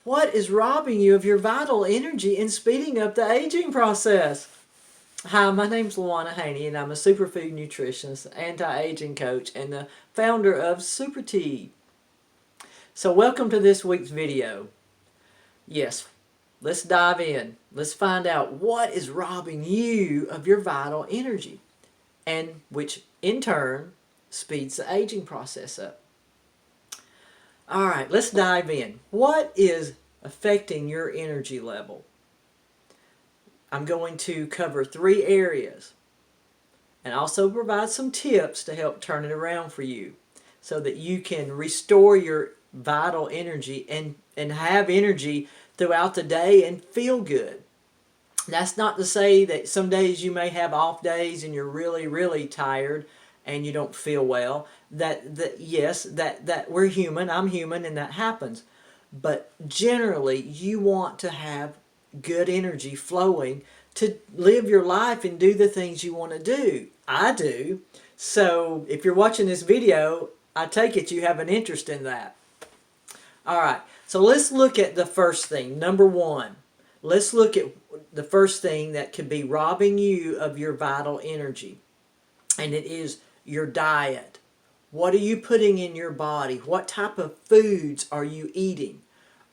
What is robbing you of your vital energy and speeding up the aging process? Hi, my name's Lawana Haney, and I'm a superfood nutritionist, anti-aging coach, and the founder of Super Tea. So welcome to this week's video. Yes, let's dive in. Let's find out what is robbing you of your vital energy, and which in turn speeds the aging process up. All right, let's dive in. What is affecting your energy level? I'm going to cover 3 areas and also provide some tips to help turn it around for you so that you can restore your vital energy and have energy throughout the day and feel good. That's not to say that some days you may have off days and you're really tired and you don't feel well. Yes, that we're human, I'm human, and that happens. But generally you want to have good energy flowing to live your life and do the things you want to do. I do. So if you're watching this video, I take it you have an interest in that. All right, so let's look at the first thing. Number 1, let's look at the first thing that could be robbing you of your vital energy, and it is your diet. What are you putting in your body? What type of foods are you eating?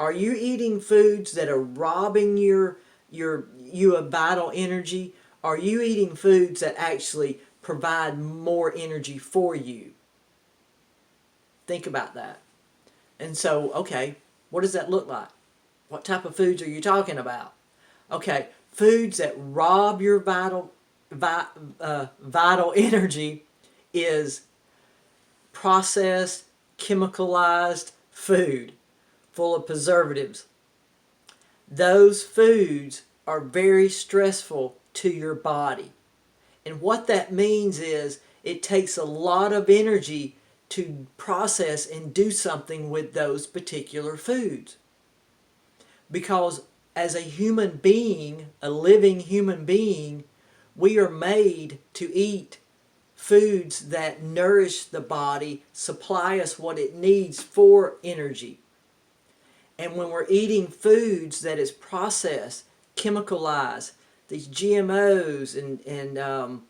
Are you eating foods that are robbing you of vital energy? Are you eating foods that actually provide more energy for you? Think about that. And so, okay, what does that look like? What type of foods are you talking about? Okay, foods that rob your vital energy is processed, chemicalized food full of preservatives. Those foods are very stressful to your body. And what that means is it takes a lot of energy to process and do something with those particular foods. Because as a human being, a living human being, we are made to eat foods that nourish the body, supply us what it needs for energy. And when we're eating foods that is processed, chemicalized, these GMOs and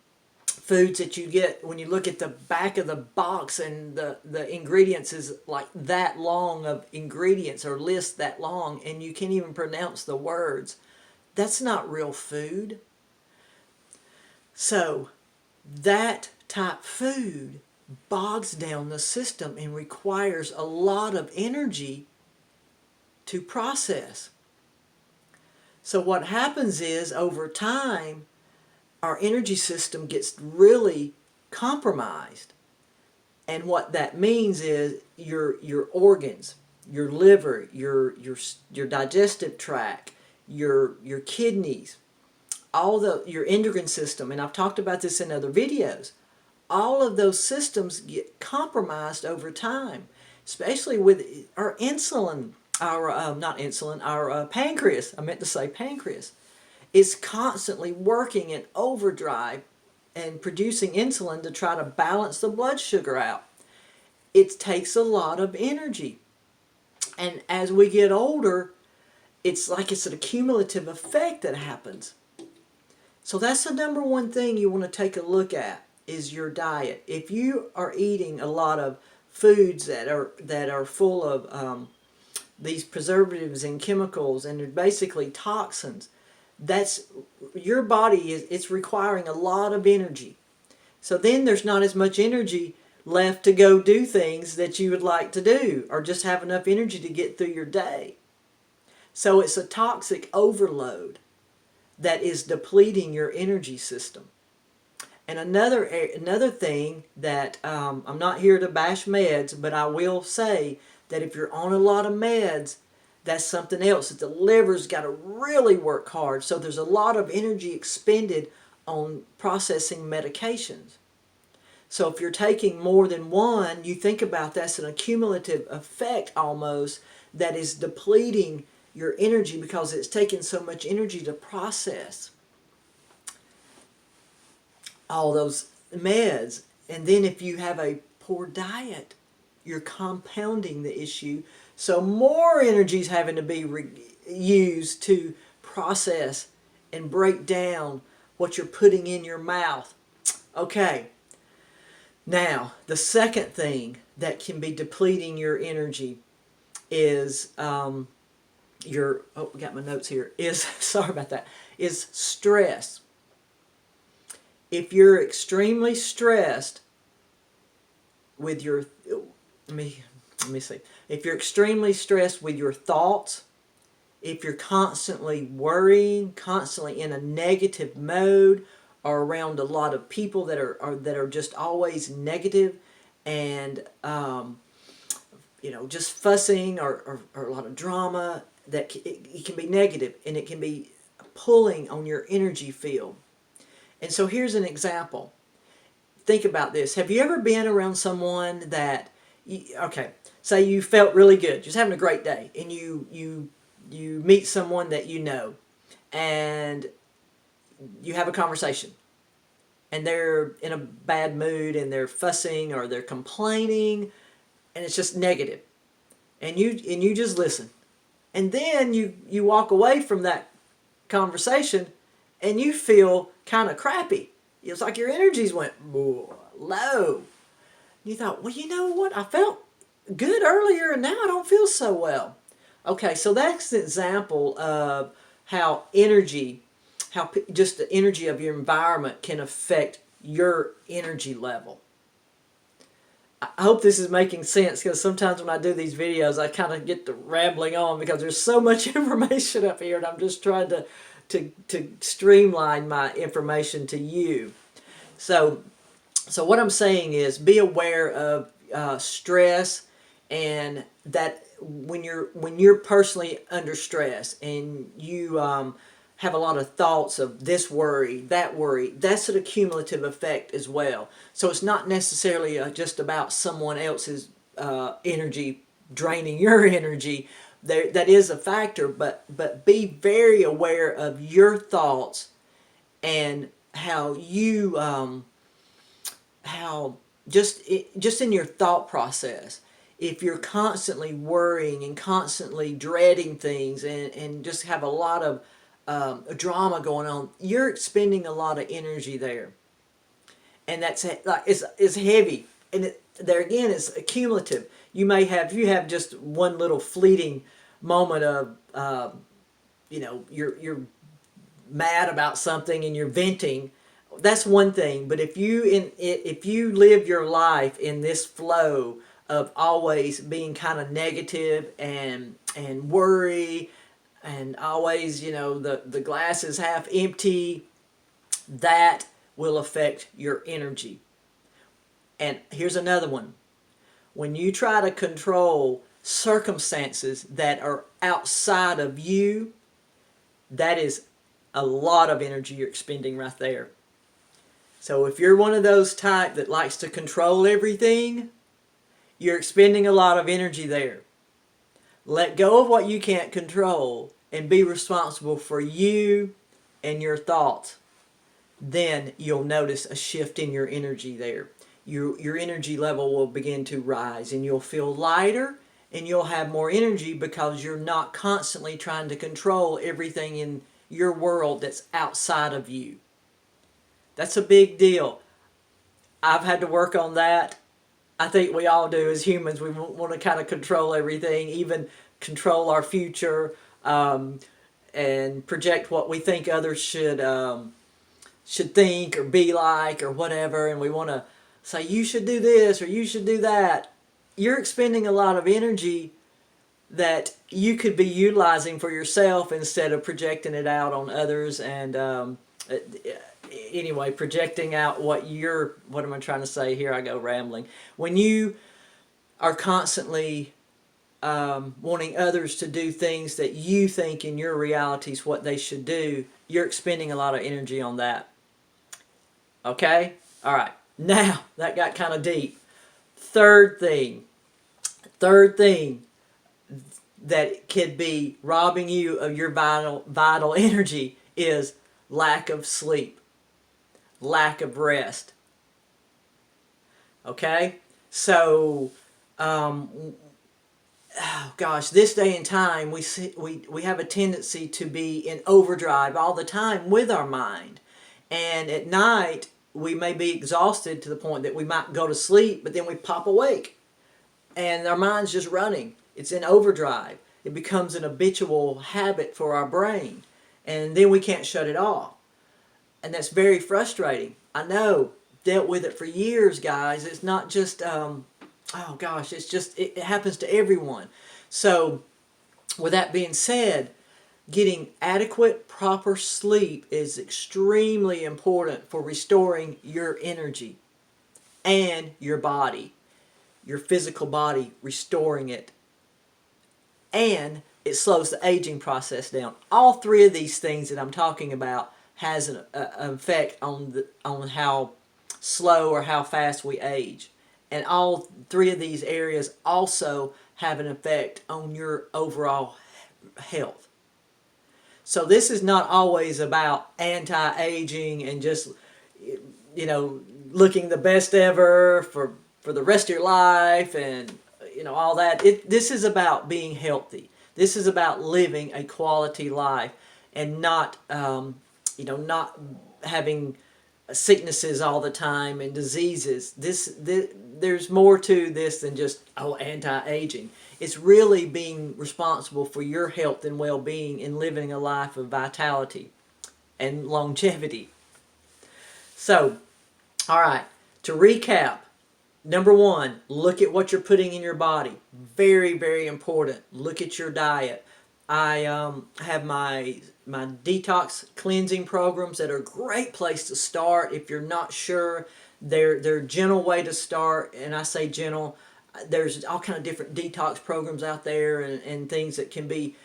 foods that you get when you look at the back of the box and the ingredients is like that long of ingredients or list that long and you can't even pronounce the words. That's not real food. So that type food bogs down the system and requires a lot of energy to process. So what happens is over time our energy system gets really compromised. And what that means is your organs, your liver, your digestive tract, your kidneys, your endocrine system, and I've talked about this in other videos. All of those systems get compromised over time, especially with our insulin, our pancreas. I meant to say pancreas. Is constantly working in overdrive and producing insulin to try to balance the blood sugar out. It takes a lot of energy. And as we get older, it's like it's an accumulative effect that happens. So that's the number 1 thing you want to take a look at is your diet. If you are eating a lot of foods that are full of these preservatives and chemicals and they're basically toxins, that's your body it's requiring a lot of energy. So then there's not as much energy left to go do things that you would like to do or just have enough energy to get through your day. So it's a toxic overload that is depleting your energy system. And another thing that I'm not here to bash meds, but I will say that if you're on a lot of meds, that's something else that the liver's got to really work hard. So there's a lot of energy expended on processing medications. So if you're taking more than one, you think about that's an accumulative effect almost that is depleting your energy because it's taking so much energy to process all those meds. And then if you have a poor diet, you're compounding the issue So more energy is having to be used to process and break down what you're putting in your mouth. Okay, now the second thing that can be depleting your energy is your, oh, I got my notes here, is, sorry about that, is stress. If you're extremely stressed with your, let me see, if you're extremely stressed with your thoughts, if you're constantly worrying, constantly in a negative mode, or around a lot of people that are just always negative and just fussing or a lot of drama, that it can be negative and it can be pulling on your energy field. And so here's an example. Think about this. Have you ever been around someone that, okay, say you felt really good, just having a great day, and you meet someone that you know, and you have a conversation, and they're in a bad mood, and they're fussing or they're complaining, and it's just negative, and you just listen, and then you walk away from that conversation, and you feel kind of crappy. It's like your energies went low. You thought, well, you know what? I felt good earlier, and now I don't feel so well. Okay, so that's an example of how energy, how just the energy of your environment can affect your energy level. I hope this is making sense, because sometimes when I do these videos, I kind of get to rambling on because there's so much information up here, and I'm just trying to streamline my information to you. So what I'm saying is, be aware of stress, and that when you're personally under stress and you have a lot of thoughts of this worry, that's an accumulative effect as well. So it's not necessarily just about someone else's energy draining your energy. That is a factor, but be very aware of your thoughts and how you how just in your thought process. If you're constantly worrying and constantly dreading things, and just have a lot of drama going on, you're expending a lot of energy there, and that's like it's heavy, and there again it's accumulative. You have just one little fleeting moment of you're mad about something and you're venting. That's one thing, but if you live your life in this flow of always being kind of negative and worry, and always the glass is half empty, that will affect your energy. And here's another one. When you try to control circumstances that are outside of you, that is a lot of energy you're expending right there. So if you're one of those type that likes to control everything, you're expending a lot of energy there. Let go of what you can't control and be responsible for you and your thoughts. Then you'll notice a shift in your energy there. Your energy level will begin to rise, and you'll feel lighter, and you'll have more energy because you're not constantly trying to control everything in your world that's outside of you. That's a big deal. I've had to work on that. I think we all do as humans. We want to kind of control everything, even control our future, and project what we think others should think or be like or whatever. And we want to say, you should do this or you should do that. You're expending a lot of energy that you could be utilizing for yourself instead of projecting it out on others, and anyway, projecting out what am I trying to say here? I go rambling. When you are constantly wanting others to do things that you think in your reality is what they should do, you're expending a lot of energy on that. Okay? All right. Now, that got kind of deep. Third thing that could be robbing you of your vital energy is lack of sleep, lack of rest. Okay? So, oh gosh, this day and time, we have a tendency to be in overdrive all the time with our mind. And at night, we may be exhausted to the point that we might go to sleep, but then we pop awake and our mind's just running. It's in overdrive. It becomes an habitual habit for our brain, and then we can't shut it off. And that's very frustrating. I know, dealt with it for years, guys. It's not just, oh gosh, it's just, it happens to everyone. So, with that being said, getting adequate, proper sleep is extremely important for restoring your energy and your body, your physical body, restoring it. And it slows the aging process down. All three of these things that I'm talking about has an effect on how slow or how fast we age. And all three of these areas also have an effect on your overall health. So this is not always about anti-aging and just, looking the best ever for the rest of your life and, all that. This is about being healthy. This is about living a quality life and not, not having sicknesses all the time and diseases. There's more to this than just anti-aging. It's really being responsible for your health and well-being and living a life of vitality and longevity. So, all right, to recap, number one, look at what you're putting in your body. Very, very important. Look at your diet. I have my detox cleansing programs that are a great place to start if you're not sure. They're a gentle way to start, and I say gentle. There's all kind of different detox programs out there and things that can be,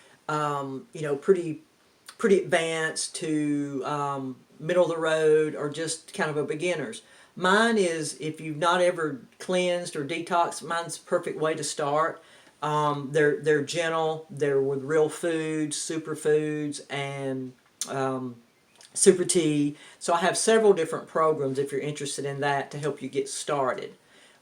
pretty advanced to middle of the road or just kind of a beginner's. Mine is, if you've not ever cleansed or detoxed, mine's a perfect way to start. They're gentle. They're with real foods, superfoods, and super tea. So I have several different programs if you're interested in that to help you get started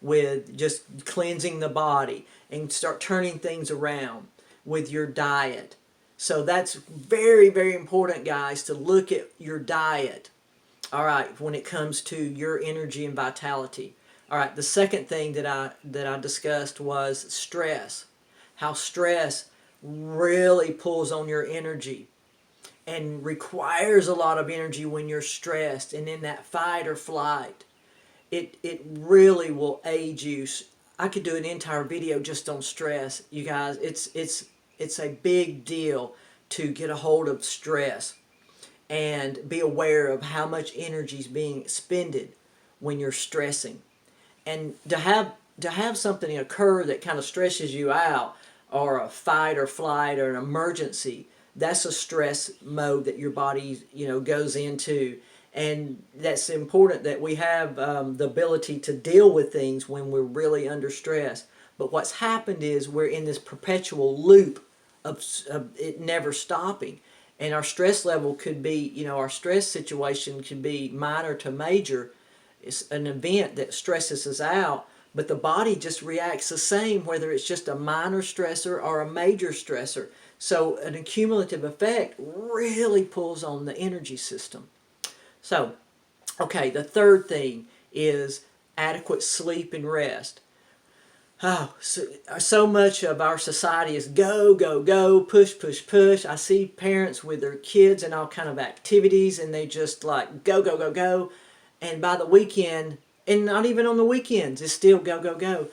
with just cleansing the body and start turning things around with your diet. So that's very, very important, guys, to look at your diet. All right, when it comes to your energy and vitality. All right, the second thing that I discussed was stress. How stress really pulls on your energy and requires a lot of energy when you're stressed and in that fight or flight. It really will age you. I could do an entire video just on stress, you guys. It's a big deal to get a hold of stress and be aware of how much energy is being expended when you're stressing. And to have something occur that kind of stresses you out, or a fight or flight or an emergency, that's a stress mode that your body goes into. And that's important that we have the ability to deal with things when we're really under stress. But what's happened is we're in this perpetual loop of it never stopping. And our stress level could be, our stress situation could be minor to major. It's an event that stresses us out, but the body just reacts the same, whether it's just a minor stressor or a major stressor. So an accumulative effect really pulls on the energy system. So, okay, the third thing is adequate sleep and rest. Oh, so much of our society is go, go, go, push, push, push. I see parents with their kids and all kind of activities, and they just like go, go, go, go. And by the weekend, and not even on the weekends, it's still go, go, go.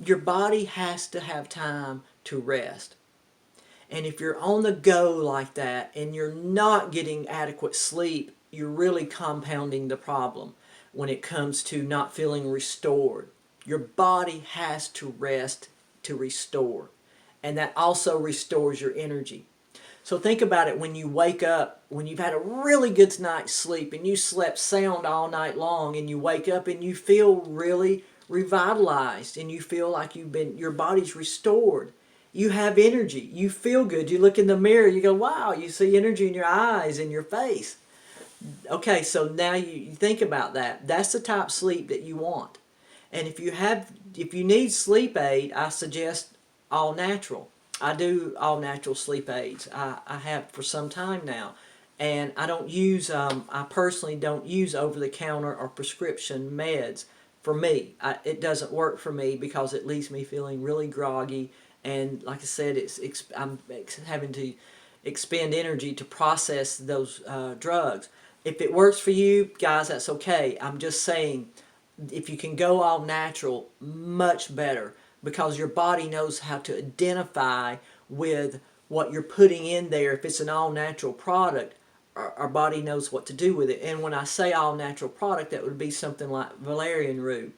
Your body has to have time to rest. And if you're on the go like that and you're not getting adequate sleep, you're really compounding the problem when it comes to not feeling restored. Your body has to rest to restore. And that also restores your energy. So think about it when you wake up, when you've had a really good night's sleep and you slept sound all night long, and you wake up and you feel really revitalized and you feel like your body's restored. You have energy. You feel good. You look in the mirror, you go, wow, you see energy in your eyes and your face. Okay, so now you think about that. That's the type of sleep that you want. And if you need sleep aid, I suggest all natural. I do all natural sleep aids. I have for some time now. And I don't use, I personally don't use over-the-counter or prescription meds for me. It doesn't work for me because it leaves me feeling really groggy. And like I said, I'm having to expend energy to process those drugs. If it works for you, guys, that's okay. I'm just saying, if you can go all natural, much better, because your body knows how to identify with what you're putting in there. If it's an all natural product, our body knows what to do with it. And when I say all natural product, that would be something like valerian root.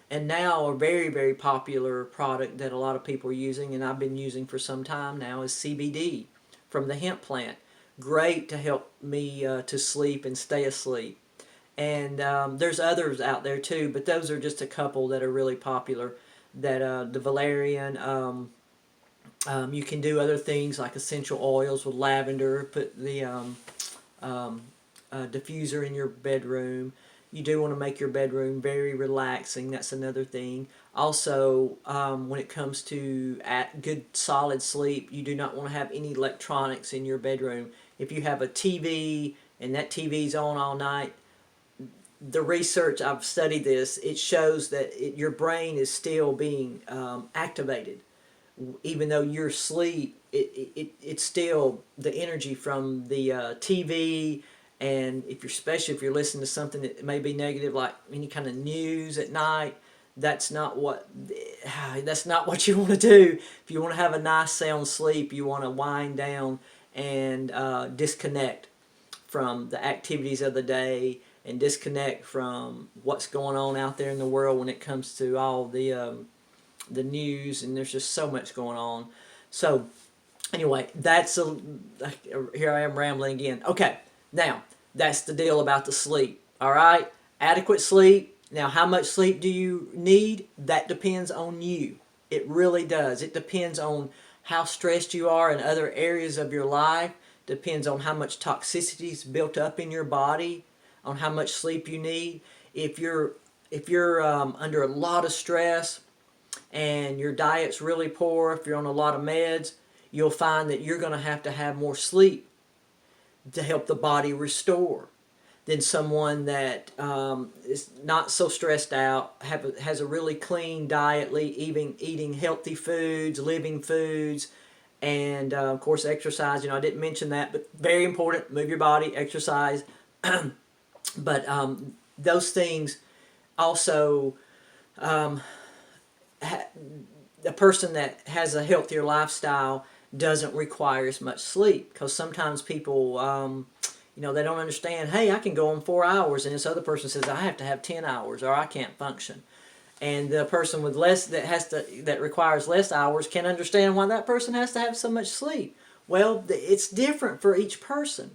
And now a very, very popular product that a lot of people are using, and I've been using for some time now, is CBD from the hemp plant. Great to help me to sleep and stay asleep. And there's others out there too, but those are just a couple that are really popular. That the valerian, you can do other things like essential oils with lavender. Put the diffuser in your bedroom. You do want to make your bedroom very relaxing. That's another thing. Also, when it comes to good solid sleep, you do not want to have any electronics in your bedroom. If you have a TV and that TV's on all night, the research, I've studied this, it shows that your brain is still being activated. Even though you're asleep, it's still the energy from the TV, and especially if you're listening to something that may be negative, like any kind of news at night, that's not what you want to do. If you want to have a nice sound sleep, you want to wind down and disconnect from the activities of the day and disconnect from what's going on out there in the world when it comes to all the news, and there's just so much going on. So anyway, here I am rambling again. Okay, now that's the deal about the sleep. All right, adequate sleep. Now, how much sleep do you need? That depends on you. It really does. It depends on how stressed you are in other areas of your life. Depends on how much toxicity is built up in your body, on how much sleep you need. If you're under a lot of stress and your diet's really poor, if you're on a lot of meds, you'll find that you're going to have more sleep to help the body restore than someone that is not so stressed out, has a really clean diet, even eating healthy foods, living foods, and of course exercise. I didn't mention that, but very important. Move your body, exercise. But those things also, a person that has a healthier lifestyle doesn't require as much sleep, because sometimes people, they don't understand, hey, I can go on 4 hours, and this other person says I have to have 10 hours or I can't function. And the person with less that requires less hours can understand why that person has to have so much sleep. Well, it's different for each person.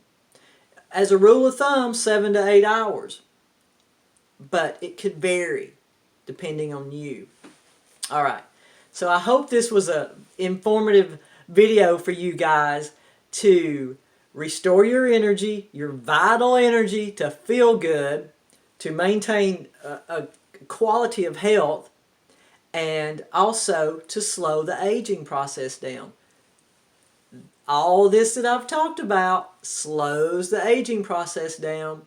As a rule of thumb, 7 to 8 hours. But it could vary depending on you. All right. So I hope this was an informative video for you guys to restore your energy, your vital energy, to feel good, to maintain a quality of health, and also to slow the aging process down. All this that I've talked about slows the aging process down.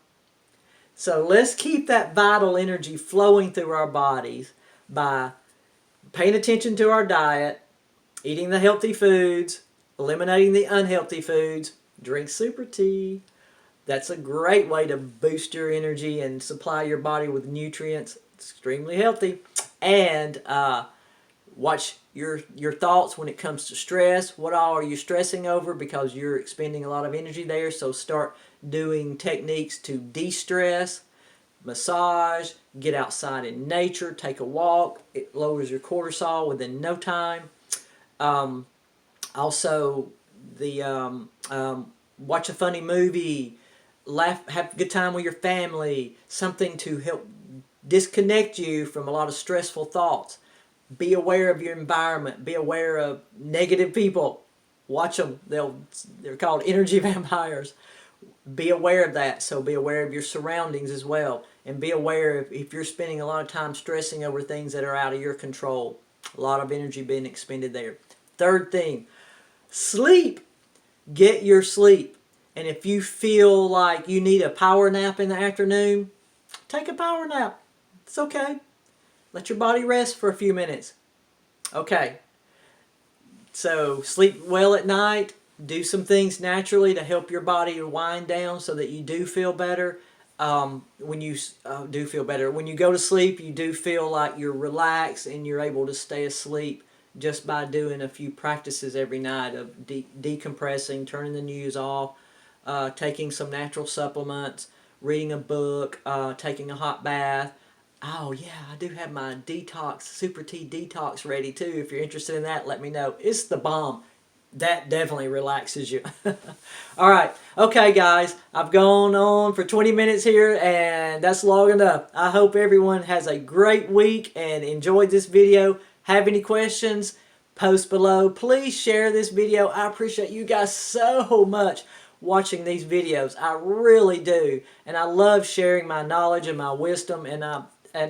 So let's keep that vital energy flowing through our bodies by paying attention to our diet, eating the healthy foods, eliminating the unhealthy foods, drink super tea. That's a great way to boost your energy and supply your body with nutrients. It's extremely healthy. And watch your thoughts when it comes to stress. What all are you stressing over? Because you're expending a lot of energy there. So start doing techniques to de-stress, massage, get outside in nature, take a walk. It lowers your cortisol within no time. Also, watch a funny movie, laugh, have a good time with your family, something to help disconnect you from a lot of stressful thoughts. Be aware of your environment. Be aware of negative people. Watch them. They're called energy vampires. Be aware of that. So be aware of your surroundings as well. And be aware if you're spending a lot of time stressing over things that are out of your control. A lot of energy being expended there. Third thing, sleep. Get your sleep. And if you feel like you need a power nap in the afternoon, take a power nap. It's okay. Let your body rest for a few minutes. Okay. So sleep well at night. Do some things naturally to help your body to wind down so that you do feel better. When you do feel better. When you go to sleep, you do feel like you're relaxed and you're able to stay asleep just by doing a few practices every night of decompressing, turning the news off, taking some natural supplements, reading a book, taking a hot bath. Oh yeah, I do have my detox, Super Tea detox ready too. If you're interested in that, let me know. It's the bomb. That definitely relaxes you. All right. Okay, guys. I've gone on for 20 minutes here, and that's long enough. I hope everyone has a great week and enjoyed this video. Have any questions? Post below. Please share this video. I appreciate you guys so much watching these videos. I really do. And I love sharing my knowledge and my wisdom, and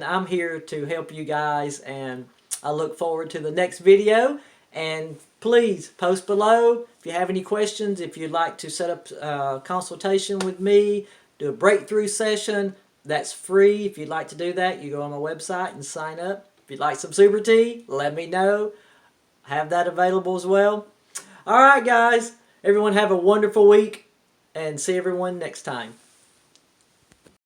I'm here to help you guys, and I look forward to the next video. And please post below if you have any questions. If you'd like to set up a consultation with me, do a breakthrough session, that's free. If you'd like to do that, you go on my website and sign up. If you'd like some Super Tea, let me know. I have that available as well. All right, guys. Everyone have a wonderful week, and see everyone next time.